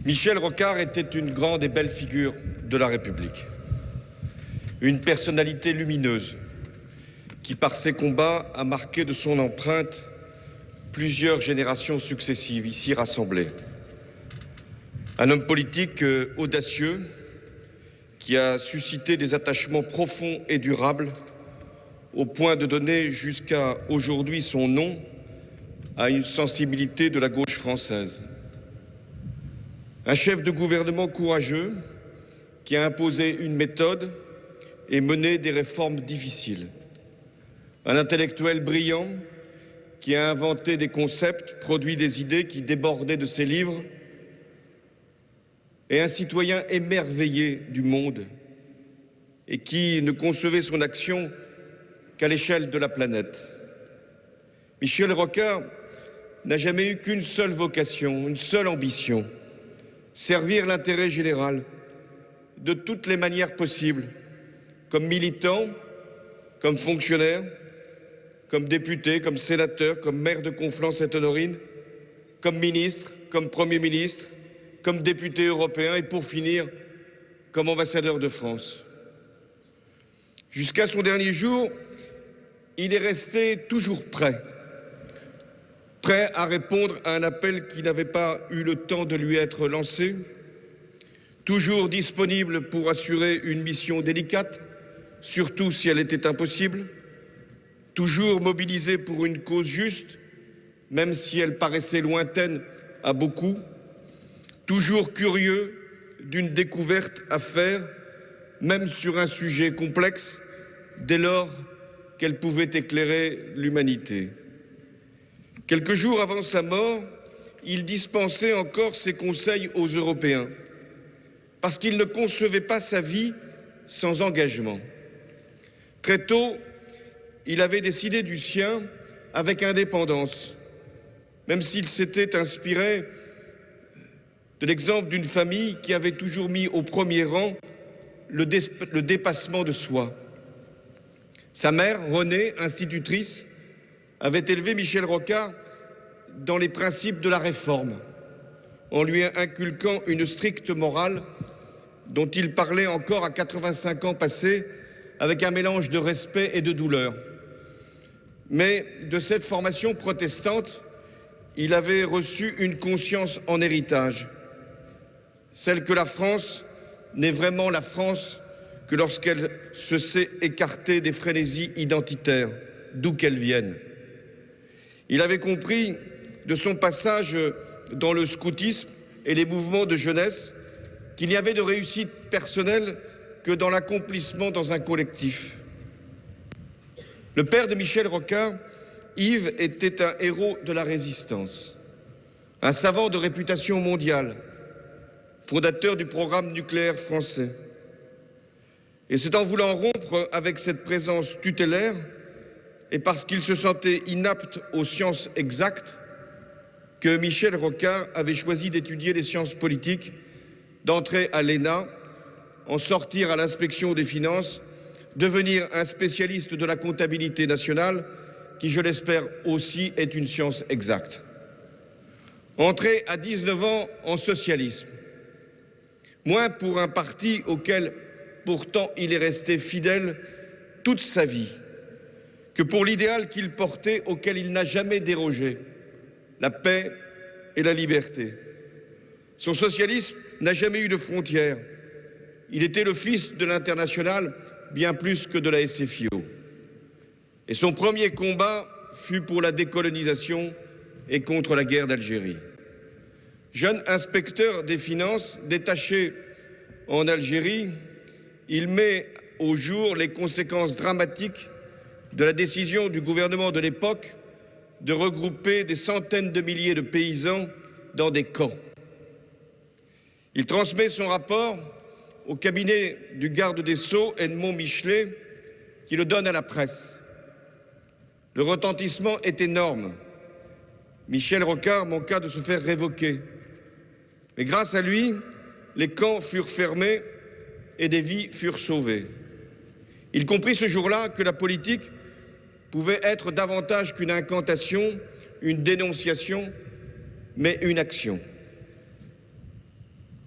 Michel Rocard était une grande et belle figure de la République. Une personnalité lumineuse qui, par ses combats, a marqué de son empreinte plusieurs générations successives ici rassemblées. Un homme politique audacieux qui a suscité des attachements profonds et durables au point de donner jusqu'à aujourd'hui son nom à une sensibilité de la gauche française. Un chef de gouvernement courageux qui a imposé une méthode et mené des réformes difficiles. Un intellectuel brillant qui a inventé des concepts, produit des idées qui débordaient de ses livres, et un citoyen émerveillé du monde et qui ne concevait son action qu'à l'échelle de la planète. Michel Rocard n'a jamais eu qu'une seule vocation, une seule ambition: servir l'intérêt général de toutes les manières possibles, comme militant, comme fonctionnaire, comme député, comme sénateur, comme maire de Conflans-Sainte-Honorine, comme ministre, comme Premier ministre, comme député européen et pour finir, comme ambassadeur de France. Jusqu'à son dernier jour, il est resté toujours prêt à répondre à un appel qui n'avait pas eu le temps de lui être lancé, toujours disponible pour assurer une mission délicate, surtout si elle était impossible, toujours mobilisé pour une cause juste, même si elle paraissait lointaine à beaucoup, toujours curieux d'une découverte à faire, même sur un sujet complexe, dès lors qu'elle pouvait éclairer l'humanité. Quelques jours avant sa mort, il dispensait encore ses conseils aux Européens, parce qu'il ne concevait pas sa vie sans engagement. Très tôt, il avait décidé du sien avec indépendance, même s'il s'était inspiré de l'exemple d'une famille qui avait toujours mis au premier rang le dépassement de soi. Sa mère, Renée, institutrice, avait élevé Michel Rocard dans les principes de la réforme, en lui inculquant une stricte morale dont il parlait encore à 85 ans passés avec un mélange de respect et de douleur. Mais de cette formation protestante, il avait reçu une conscience en héritage, celle que la France n'est vraiment la France que lorsqu'elle se sait écartée des frénésies identitaires, d'où qu'elles viennent. Il avait compris de son passage dans le scoutisme et les mouvements de jeunesse qu'il n'y avait de réussite personnelle que dans l'accomplissement dans un collectif. Le père de Michel Rocard, Yves, était un héros de la résistance, un savant de réputation mondiale, fondateur du programme nucléaire français. Et c'est en voulant rompre avec cette présence tutélaire et parce qu'il se sentait inapte aux sciences exactes que Michel Rocard avait choisi d'étudier les sciences politiques, d'entrer à l'ENA, en sortir à l'inspection des finances, devenir un spécialiste de la comptabilité nationale, qui, je l'espère aussi, est une science exacte. Entrer à 19 ans en socialisme, moins pour un parti auquel pourtant il est resté fidèle toute sa vie, que pour l'idéal qu'il portait, auquel il n'a jamais dérogé, la paix et la liberté. Son socialisme n'a jamais eu de frontières. Il était le fils de l'Internationale, bien plus que de la SFIO. Et son premier combat fut pour la décolonisation et contre la guerre d'Algérie. Jeune inspecteur des finances détaché en Algérie, il met au jour les conséquences dramatiques de la décision du gouvernement de l'époque de regrouper des centaines de milliers de paysans dans des camps. Il transmet son rapport au cabinet du garde des Sceaux, Edmond Michelet, qui le donne à la presse. Le retentissement est énorme. Michel Rocard manqua de se faire révoquer. Mais grâce à lui, les camps furent fermés et des vies furent sauvées. Il comprit ce jour-là que la politique pouvait être davantage qu'une incantation, une dénonciation, mais une action.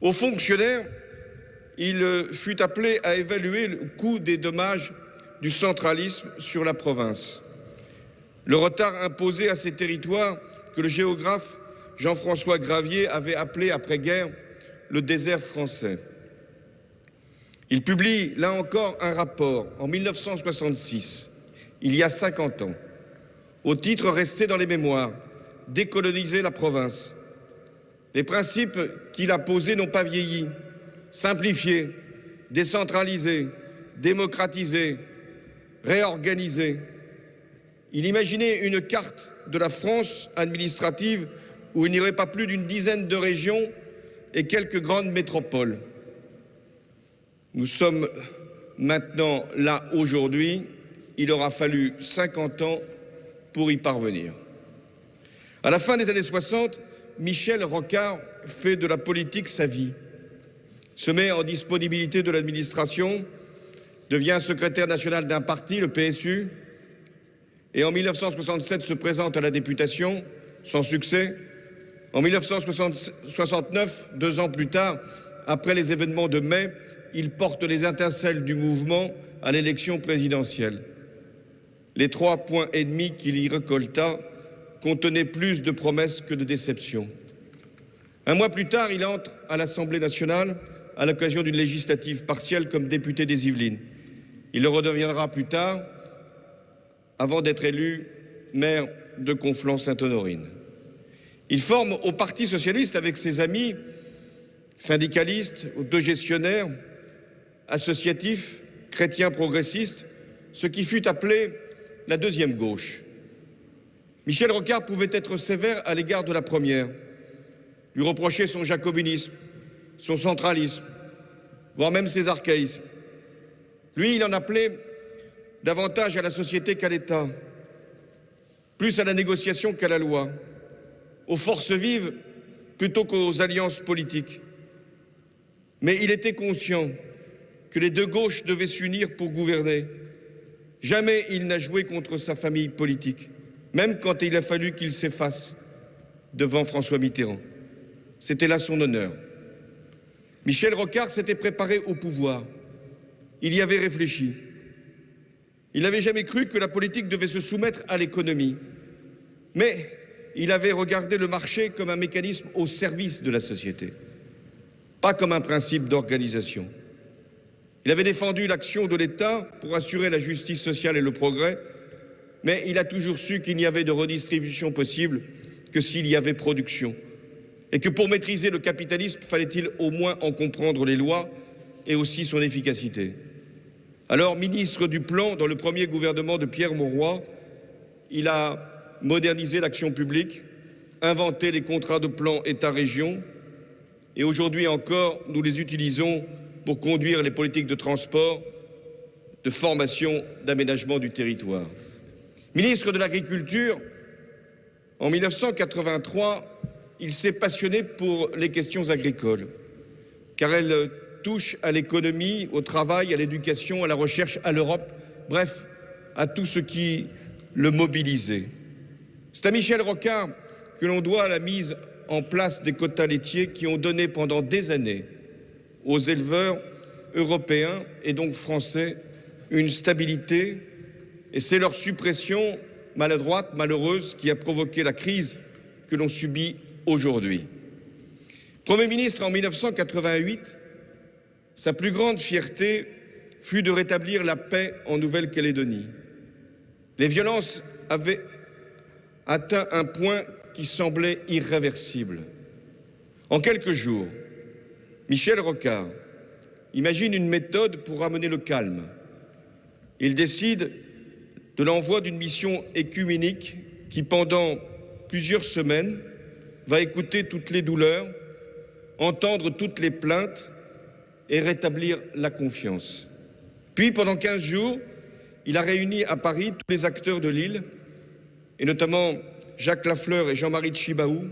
Aux fonctionnaires, il fut appelé à évaluer le coût des dommages du centralisme sur la province. Le retard imposé à ces territoires que le géographe Jean-François Gravier avait appelé après-guerre le désert français. Il publie là encore un rapport en 1966, il y a 50 ans, au titre resté dans les mémoires, décoloniser la province. Les principes qu'il a posés n'ont pas vieilli. Simplifier, décentraliser, démocratiser, réorganiser. Il imaginait une carte de la France administrative où il n'y aurait pas plus d'une dizaine de régions et quelques grandes métropoles. Nous sommes maintenant là aujourd'hui. Il aura fallu 50 ans pour y parvenir. À la fin des années 60, Michel Rocard fait de la politique sa vie, se met en disponibilité de l'administration, devient secrétaire national d'un parti, le PSU, et en 1967 se présente à la députation, sans succès. En 1969, 2 ans plus tard, après les événements de mai, il porte les étincelles du mouvement à l'élection présidentielle. Les 3,5 points qu'il y récolta contenaient plus de promesses que de déceptions. Un mois plus tard, il entre à l'Assemblée nationale à l'occasion d'une législative partielle comme député des Yvelines. Il le redeviendra plus tard, avant d'être élu maire de Conflans-Sainte-Honorine. Il forme au Parti socialiste avec ses amis syndicalistes, autogestionnaires, associatifs, chrétiens progressistes, ce qui fut appelé la deuxième gauche. Michel Rocard pouvait être sévère à l'égard de la première, lui reprocher son jacobinisme, son centralisme, voire même ses archaïsmes. Lui, il en appelait davantage à la société qu'à l'État, plus à la négociation qu'à la loi, aux forces vives plutôt qu'aux alliances politiques. Mais il était conscient que les deux gauches devaient s'unir pour gouverner. Jamais il n'a joué contre sa famille politique, même quand il a fallu qu'il s'efface devant François Mitterrand. C'était là son honneur. Michel Rocard s'était préparé au pouvoir. Il y avait réfléchi. Il n'avait jamais cru que la politique devait se soumettre à l'économie. Mais il avait regardé le marché comme un mécanisme au service de la société, pas comme un principe d'organisation. Il avait défendu l'action de l'État pour assurer la justice sociale et le progrès, mais il a toujours su qu'il n'y avait de redistribution possible que s'il y avait production, et que pour maîtriser le capitalisme, fallait-il au moins en comprendre les lois et aussi son efficacité. Alors, ministre du Plan dans le premier gouvernement de Pierre Mauroy, il a modernisé l'action publique, inventé les contrats de plan État-région, et aujourd'hui encore, nous les utilisons pour conduire les politiques de transport, de formation, d'aménagement du territoire. Ministre de l'Agriculture, en 1983, il s'est passionné pour les questions agricoles, car elles touchent à l'économie, au travail, à l'éducation, à la recherche, à l'Europe, bref, à tout ce qui le mobilisait. C'est à Michel Rocard que l'on doit la mise en place des quotas laitiers qui ont donné pendant des années aux éleveurs européens et donc français une stabilité, et c'est leur suppression maladroite, malheureuse, qui a provoqué la crise que l'on subit aujourd'hui. Premier ministre en 1988, sa plus grande fierté fut de rétablir la paix en Nouvelle-Calédonie. Les violences avaient atteint un point qui semblait irréversible. En quelques jours, Michel Rocard imagine une méthode pour ramener le calme. Il décide de l'envoi d'une mission écuménique qui, pendant plusieurs semaines, va écouter toutes les douleurs, entendre toutes les plaintes et rétablir la confiance. Puis, pendant 15 jours, il a réuni à Paris tous les acteurs de l'île, et notamment Jacques Lafleur et Jean-Marie Tjibaou,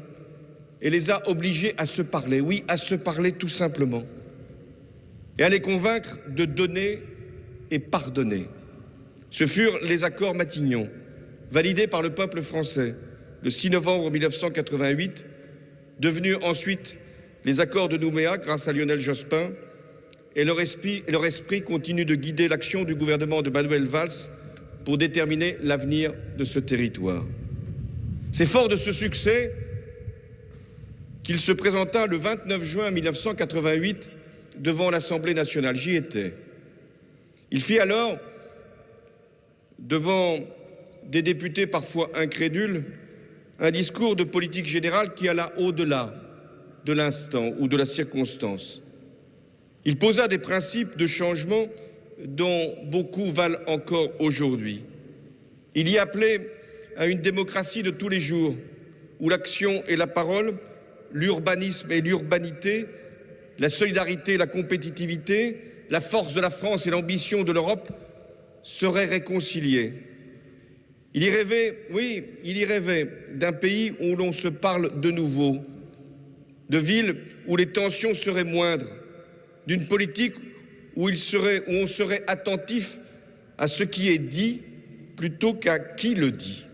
et les a obligés à se parler, oui, à se parler tout simplement, et à les convaincre de donner et pardonner. Ce furent les accords Matignon, validés par le peuple français le 6 novembre 1988, devenus ensuite les accords de Nouméa grâce à Lionel Jospin, et leur esprit continue de guider l'action du gouvernement de Manuel Valls pour déterminer l'avenir de ce territoire. C'est fort de ce succès qu'il se présenta le 29 juin 1988 devant l'Assemblée nationale. J'y étais. Il fit alors, devant des députés parfois incrédules, un discours de politique générale qui alla au-delà de l'instant ou de la circonstance. Il posa des principes de changement dont beaucoup valent encore aujourd'hui. Il y appelait à une démocratie de tous les jours, où l'action et la parole, l'urbanisme et l'urbanité, la solidarité et la compétitivité, la force de la France et l'ambition de l'Europe seraient réconciliées. Il y rêvait, oui, il y rêvait d'un pays où l'on se parle de nouveau, de villes où les tensions seraient moindres, d'une politique où on serait attentif à ce qui est dit plutôt qu'à qui le dit.